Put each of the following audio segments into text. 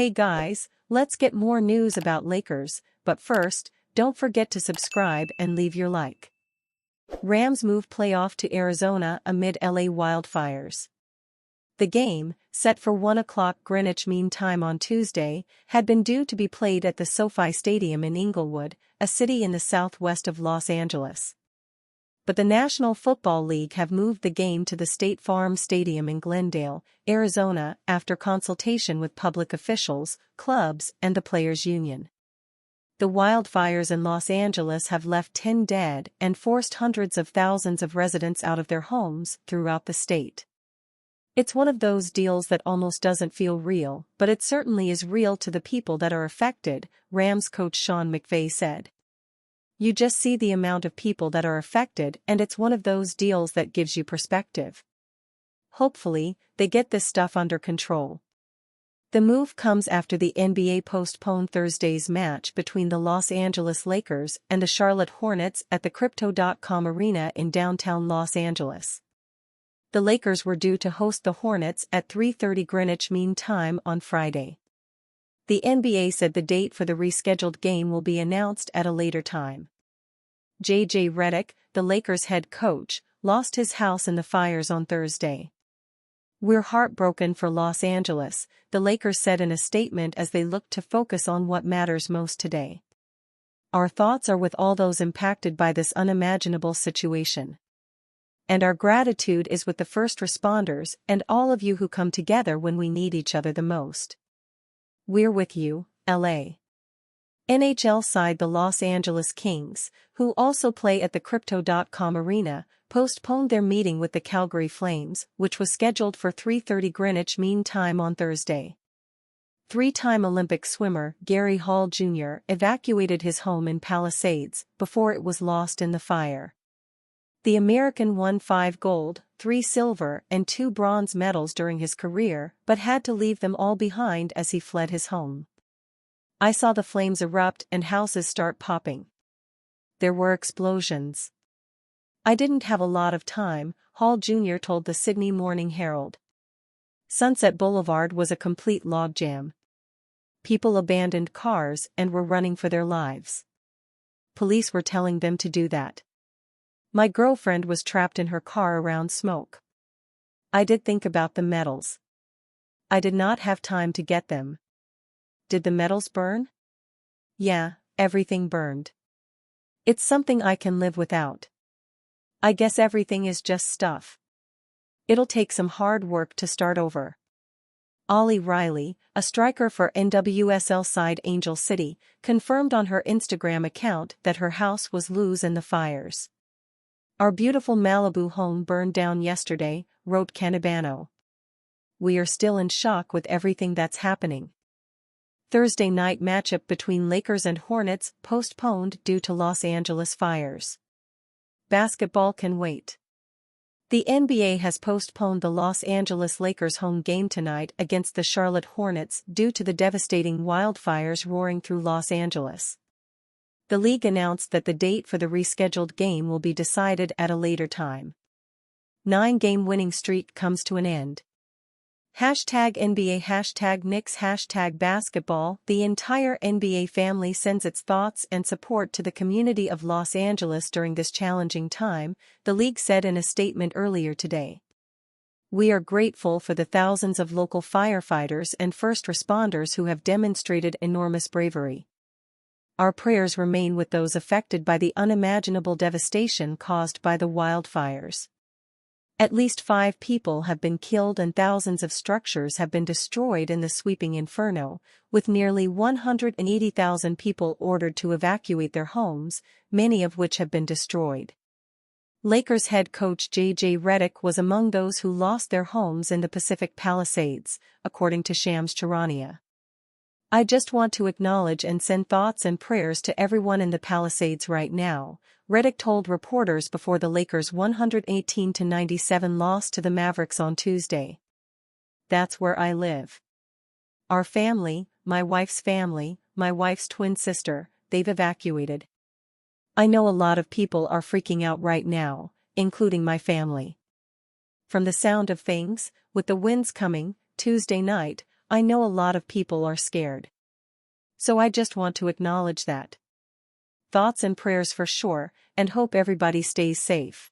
Hey guys, let's get more news about Lakers, but first, don't forget to subscribe and leave your like. Rams move playoff to Arizona amid LA wildfires. The game, set for 1 o'clock Greenwich Mean Time on Tuesday, had been due to be played at the SoFi Stadium in Inglewood, a city in the southwest of Los Angeles. But the National Football League have moved the game to the State Farm Stadium in Glendale, Arizona, after consultation with public officials, clubs, and the Players' Union. The wildfires in Los Angeles have left 10 dead and forced hundreds of thousands of residents out of their homes throughout the state. It's one of those deals that almost doesn't feel real, but it certainly is real to the people that are affected, Rams coach Sean McVay said. You just see the amount of people that are affected, and it's one of those deals that gives you perspective. Hopefully, they get this stuff under control. The move comes after the NBA postponed Thursday's match between the Los Angeles Lakers and the Charlotte Hornets at the Crypto.com Arena in downtown Los Angeles. The Lakers were due to host the Hornets at 3:30 Greenwich Mean Time on Friday. The NBA said the date for the rescheduled game will be announced at a later time. J.J. Redick, the Lakers head coach, lost his house in the fires on Thursday. "We're heartbroken for Los Angeles," the Lakers said in a statement as they looked to focus on what matters most today. "Our thoughts are with all those impacted by this unimaginable situation. And our gratitude is with the first responders and all of you who come together when we need each other the most. We're with you, LA." NHL side the Los Angeles Kings, who also play at the Crypto.com Arena, postponed their meeting with the Calgary Flames, which was scheduled for 3:30 Greenwich Mean Time on Thursday. Three-time Olympic swimmer Gary Hall Jr. evacuated his home in Palisades before it was lost in the fire. The American won 5 gold, 3 silver, and 2 bronze medals during his career, but had to leave them all behind as he fled his home. "I saw the flames erupt and houses start popping. There were explosions. I didn't have a lot of time," Hall Jr. told the Sydney Morning Herald. Sunset Boulevard was a complete logjam. People abandoned cars and were running for their lives. Police were telling them to do that. My girlfriend was trapped in her car around smoke. I did think about the medals. I did not have time to get them. Did the medals burn? Yeah, everything burned. It's something I can live without. I guess everything is just stuff. It'll take some hard work to start over." Ollie Riley, a striker for NWSL side Angel City, confirmed on her Instagram account that her house was loose in the fires. "Our beautiful Malibu home burned down yesterday," wrote Canabano. "We are still in shock with everything that's happening." Thursday night matchup between Lakers and Hornets postponed due to Los Angeles fires. Basketball can wait. The NBA has postponed the Los Angeles Lakers home game tonight against the Charlotte Hornets due to the devastating wildfires roaring through Los Angeles. The league announced that the date for the rescheduled game will be decided at a later time. 9-game winning streak comes to an end. #NBA #Knicks #basketball. The entire NBA family sends its thoughts and support to the community of Los Angeles during this challenging time, the league said in a statement earlier today. "We are grateful for the thousands of local firefighters and first responders who have demonstrated enormous bravery. Our prayers remain with those affected by the unimaginable devastation caused by the wildfires. At least 5 people have been killed and thousands of structures have been destroyed in the sweeping inferno, with nearly 180,000 people ordered to evacuate their homes, many of which have been destroyed." Lakers head coach J.J. Redick was among those who lost their homes in the Pacific Palisades, according to Shams Charania. "I just want to acknowledge and send thoughts and prayers to everyone in the Palisades right now," Redick told reporters before the Lakers' 118-97 loss to the Mavericks on Tuesday. "That's where I live. Our family, my wife's twin sister, they've evacuated. I know a lot of people are freaking out right now, including my family. From the sound of things, with the winds coming, Tuesday night, I know a lot of people are scared. So I just want to acknowledge that. Thoughts and prayers for sure, and hope everybody stays safe.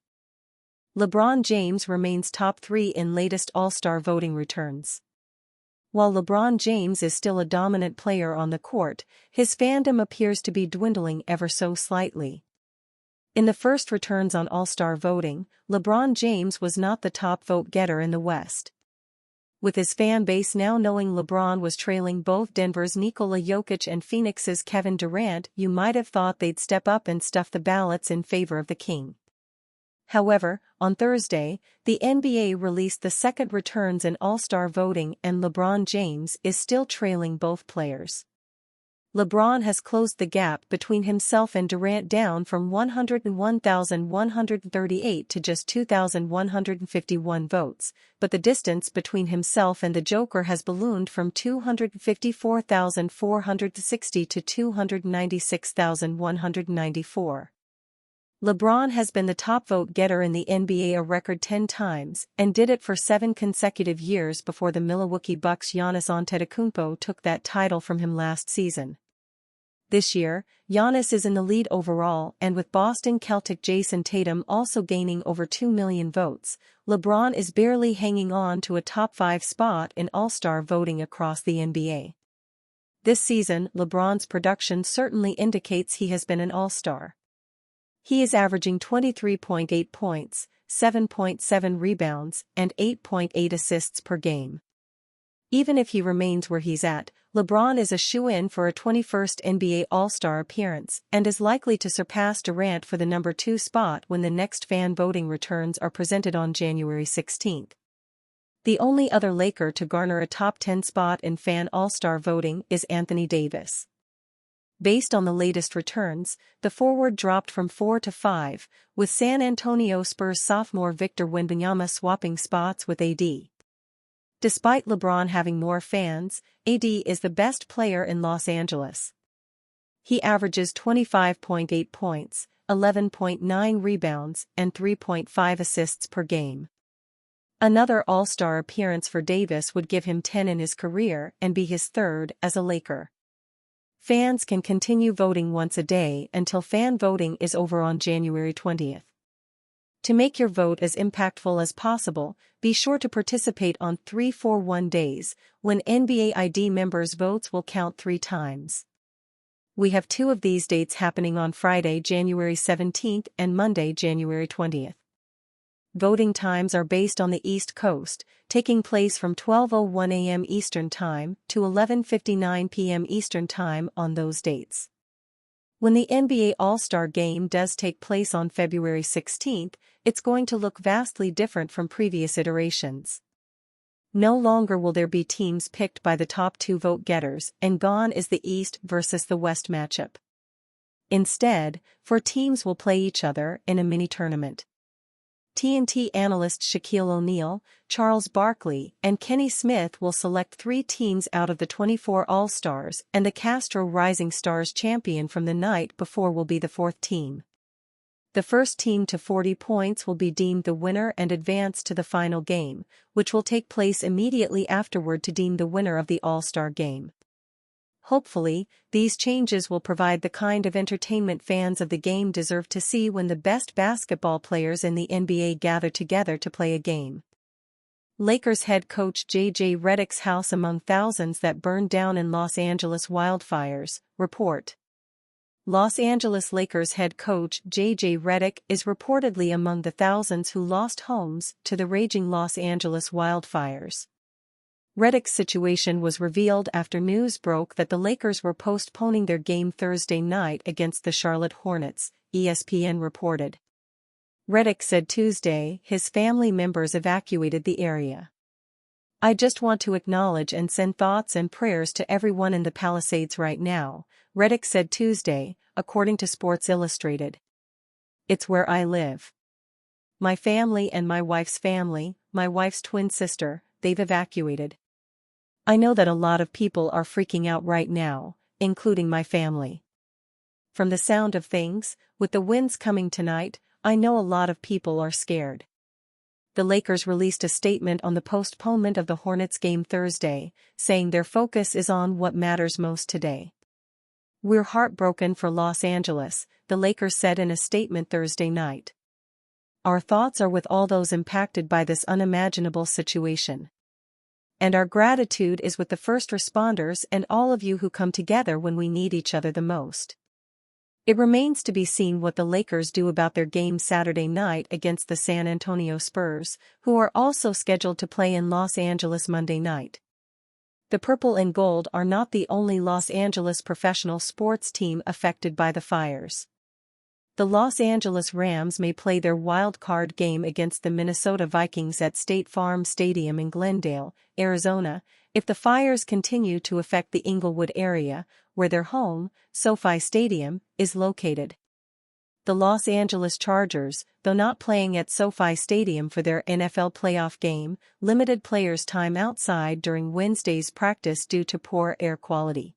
LeBron James remains top 3 in latest All-Star voting returns. While LeBron James is still a dominant player on the court, his fandom appears to be dwindling ever so slightly. In the first returns on All-Star voting, LeBron James was not the top vote-getter in the West. With his fan base now knowing LeBron was trailing both Denver's Nikola Jokic and Phoenix's Kevin Durant, you might have thought they'd step up and stuff the ballots in favor of the King. However, on Thursday, the NBA released the second returns in All-Star voting and LeBron James is still trailing both players. LeBron has closed the gap between himself and Durant down from 101,138 to just 2,151 votes, but the distance between himself and the Joker has ballooned from 254,460 to 296,194. LeBron has been the top vote-getter in the NBA a record 10 times and did it for 7 consecutive years before the Milwaukee Bucks' Giannis Antetokounmpo took that title from him last season. This year, Giannis is in the lead overall, and with Boston Celtic Jason Tatum also gaining over 2 million votes, LeBron is barely hanging on to a top 5 spot in All-Star voting across the NBA. This season, LeBron's production certainly indicates he has been an All-Star. He is averaging 23.8 points, 7.7 rebounds, and 8.8 assists per game. Even if he remains where he's at, LeBron is a shoo-in for a 21st NBA All-Star appearance and is likely to surpass Durant for the number 2 spot when the next fan voting returns are presented on January 16. The only other Laker to garner a top 10 spot in fan All-Star voting is Anthony Davis. Based on the latest returns, the forward dropped from 4 to 5, with San Antonio Spurs sophomore Victor Wembanyama swapping spots with AD. Despite LeBron having more fans, AD is the best player in Los Angeles. He averages 25.8 points, 11.9 rebounds, and 3.5 assists per game. Another All-Star appearance for Davis would give him 10 in his career and be his third as a Laker. Fans can continue voting once a day until fan voting is over on January 20th. To make your vote as impactful as possible, be sure to participate on 341 days, when NBA ID members' votes will count 3 times. We have 2 of these dates happening on Friday, January 17th and Monday, January 20th. Voting times are based on the East Coast, taking place from 12:01 a.m. Eastern Time to 11:59 p.m. Eastern Time on those dates. When the NBA All-Star Game does take place on February 16th, it's going to look vastly different from previous iterations. No longer will there be teams picked by the top 2 vote-getters, and gone is the East versus the West matchup. Instead, 4 teams will play each other in a mini-tournament. TNT analyst Shaquille O'Neal, Charles Barkley, and Kenny Smith will select 3 teams out of the 24 All-Stars, and the Castro Rising Stars champion from the night before will be the 4th team. The first team to 40 points will be deemed the winner and advance to the final game, which will take place immediately afterward to deem the winner of the All-Star Game. Hopefully, these changes will provide the kind of entertainment fans of the game deserve to see when the best basketball players in the NBA gather together to play a game. Lakers head coach J.J. Redick's house among thousands that burned down in Los Angeles wildfires, report. Los Angeles Lakers head coach J.J. Redick is reportedly among the thousands who lost homes to the raging Los Angeles wildfires. Redick's situation was revealed after news broke that the Lakers were postponing their game Thursday night against the Charlotte Hornets, ESPN reported. Redick said Tuesday his family members evacuated the area. "I just want to acknowledge and send thoughts and prayers to everyone in the Palisades right now," Redick said Tuesday, according to Sports Illustrated. "It's where I live. My family and my wife's family, my wife's twin sister, they've evacuated. I know that a lot of people are freaking out right now, including my family. From the sound of things, with the winds coming tonight, I know a lot of people are scared." the Lakers released a statement on the postponement of the Hornets game Thursday, saying their focus is on what matters most today. "We're heartbroken for Los Angeles," the Lakers said in a statement Thursday night. "Our thoughts are with all those impacted by this unimaginable situation. And our gratitude is with the first responders and all of you who come together when we need each other the most." It remains to be seen what the Lakers do about their game Saturday night against the San Antonio Spurs, who are also scheduled to play in Los Angeles Monday night. The Purple and Gold are not the only Los Angeles professional sports team affected by the fires. The Los Angeles Rams may play their wild card game against the Minnesota Vikings at State Farm Stadium in Glendale, Arizona, if the fires continue to affect the Inglewood area, where their home, SoFi Stadium, is located. The Los Angeles Chargers, though not playing at SoFi Stadium for their NFL playoff game, limited players' time outside during Wednesday's practice due to poor air quality.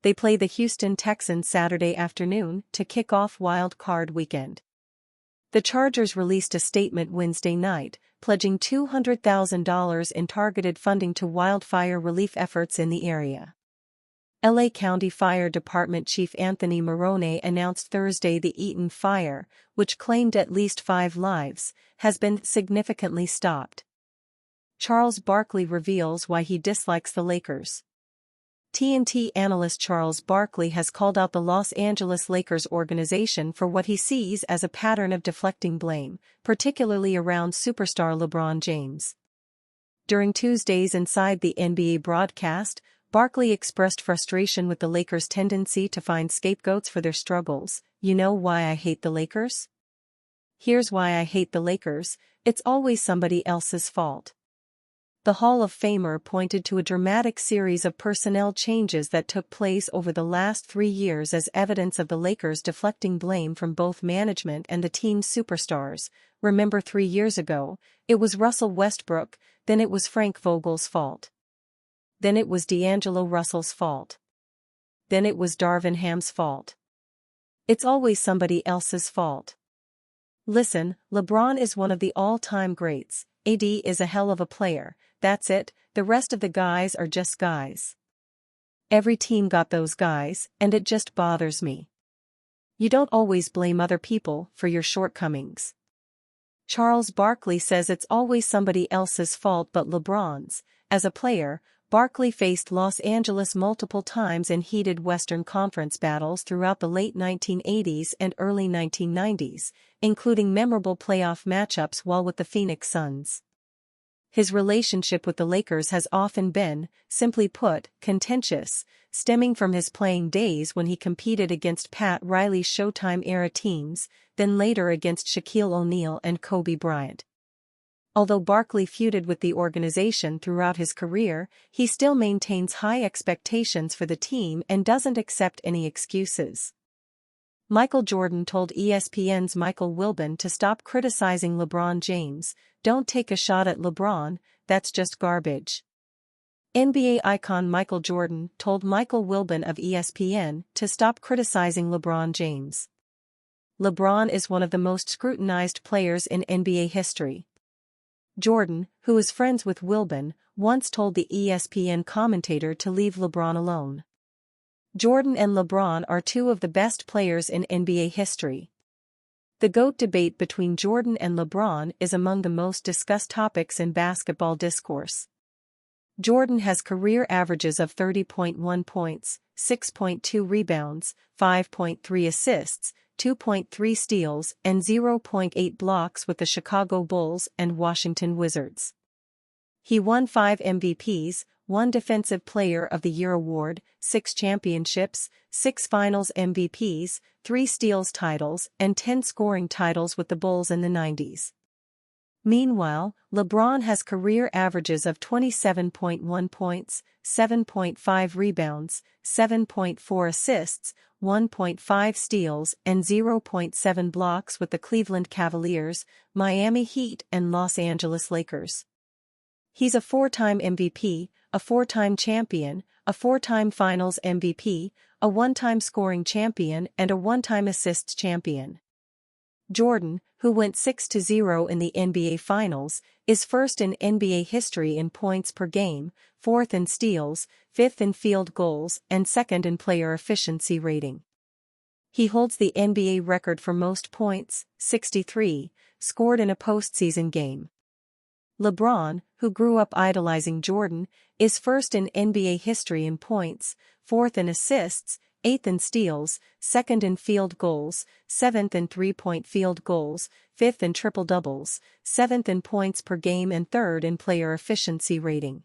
They play the Houston Texans Saturday afternoon to kick off Wild Card Weekend. The Chargers released a statement Wednesday night, pledging $200,000 in targeted funding to wildfire relief efforts in the area. LA County Fire Department Chief Anthony Marrone announced Thursday the Eaton fire, which claimed at least 5 lives, has been significantly stopped. Charles Barkley reveals why he dislikes the Lakers. TNT analyst Charles Barkley has called out the Los Angeles Lakers organization for what he sees as a pattern of deflecting blame, particularly around superstar LeBron James. During Tuesday's Inside the NBA broadcast, Barkley expressed frustration with the Lakers' tendency to find scapegoats for their struggles. "You know why I hate the Lakers? Here's why I hate the Lakers: it's always somebody else's fault." The Hall of Famer pointed to a dramatic series of personnel changes that took place over the last 3 years as evidence of the Lakers deflecting blame from both management and the team's superstars. "Remember 3 years ago, it was Russell Westbrook, then it was Frank Vogel's fault. Then it was D'Angelo Russell's fault. Then it was Darvin Ham's fault. It's always somebody else's fault. Listen, LeBron is one of the all-time greats, AD is a hell of a player, that's it, the rest of the guys are just guys. Every team got those guys, and it just bothers me. You don't always blame other people for your shortcomings." Charles Barkley says it's always somebody else's fault but LeBron's. As a player, Barkley faced Los Angeles multiple times in heated Western Conference battles throughout the late 1980s and early 1990s, including memorable playoff matchups while with the Phoenix Suns. His relationship with the Lakers has often been, simply put, contentious, stemming from his playing days when he competed against Pat Riley's Showtime-era teams, then later against Shaquille O'Neal and Kobe Bryant. Although Barkley feuded with the organization throughout his career, he still maintains high expectations for the team and doesn't accept any excuses. Michael Jordan told ESPN's Michael Wilbon to stop criticizing LeBron James. "Don't take a shot at LeBron, that's just garbage." NBA icon Michael Jordan told Michael Wilbon of ESPN to stop criticizing LeBron James. "LeBron is one of the most scrutinized players in NBA history." Jordan, who is friends with Wilbon, once told the ESPN commentator to leave LeBron alone. Jordan and LeBron are 2 of the best players in NBA history. The GOAT debate between Jordan and LeBron is among the most discussed topics in basketball discourse. Jordan has career averages of 30.1 points, 6.2 rebounds, 5.3 assists, 2.3 steals, and 0.8 blocks with the Chicago Bulls and Washington Wizards. He won 5 MVPs, 1 Defensive Player of the Year award, 6 championships, 6 Finals MVPs, 3 steals titles, and 10 scoring titles with the Bulls in the 90s. Meanwhile, LeBron has career averages of 27.1 points, 7.5 rebounds, 7.4 assists, 1.5 steals, and 0.7 blocks with the Cleveland Cavaliers, Miami Heat, and Los Angeles Lakers. He's a 4-time MVP, a 4-time champion, a 4-time Finals MVP, a 1-time scoring champion, and a 1-time assists champion. Jordan, who went 6-0 in the NBA Finals, is first in NBA history in points per game, fourth in steals, fifth in field goals, and second in player efficiency rating. He holds the NBA record for most points, 63, scored in a postseason game. LeBron, who grew up idolizing Jordan, is first in NBA history in points, fourth in assists, eighth in steals, second in field goals, seventh in three-point field goals, fifth in triple-doubles, seventh in points per game and third in player efficiency rating.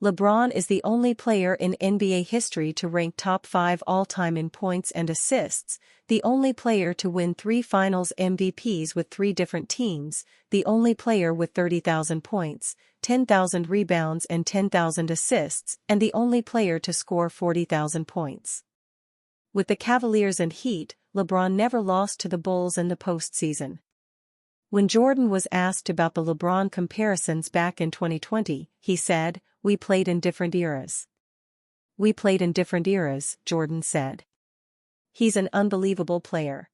LeBron is the only player in NBA history to rank top 5 all-time in points and assists, the only player to win 3 Finals MVPs with 3 different teams, the only player with 30,000 points, 10,000 rebounds and 10,000 assists, and the only player to score 40,000 points. With the Cavaliers and Heat, LeBron never lost to the Bulls in the postseason. When Jordan was asked about the LeBron comparisons back in 2020, he said, "We played in different eras." "We played in different eras," Jordan said. "He's an unbelievable player.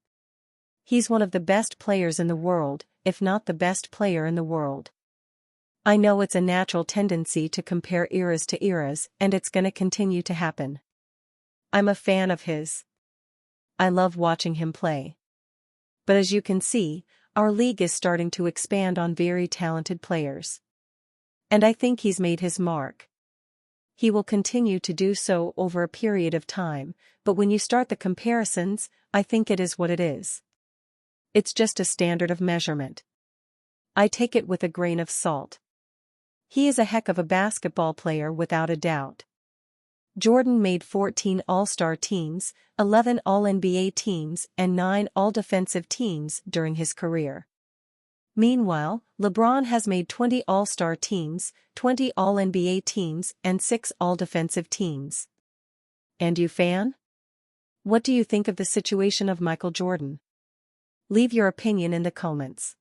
He's one of the best players in the world, if not the best player in the world. I know it's a natural tendency to compare eras to eras, and it's gonna continue to happen. I'm a fan of his. I love watching him play. But as you can see, our league is starting to expand on very talented players. And I think he's made his mark. He will continue to do so over a period of time, but when you start the comparisons, I think it is what it is. It's just a standard of measurement. I take it with a grain of salt. He is a heck of a basketball player without a doubt." Jordan made 14 All-Star teams, 11 All-NBA teams and 9 All-Defensive teams during his career. Meanwhile, LeBron has made 20 All-Star teams, 20 All-NBA teams and 6 All-Defensive teams. And you fan? What do you think of the situation of Michael Jordan? Leave your opinion in the comments.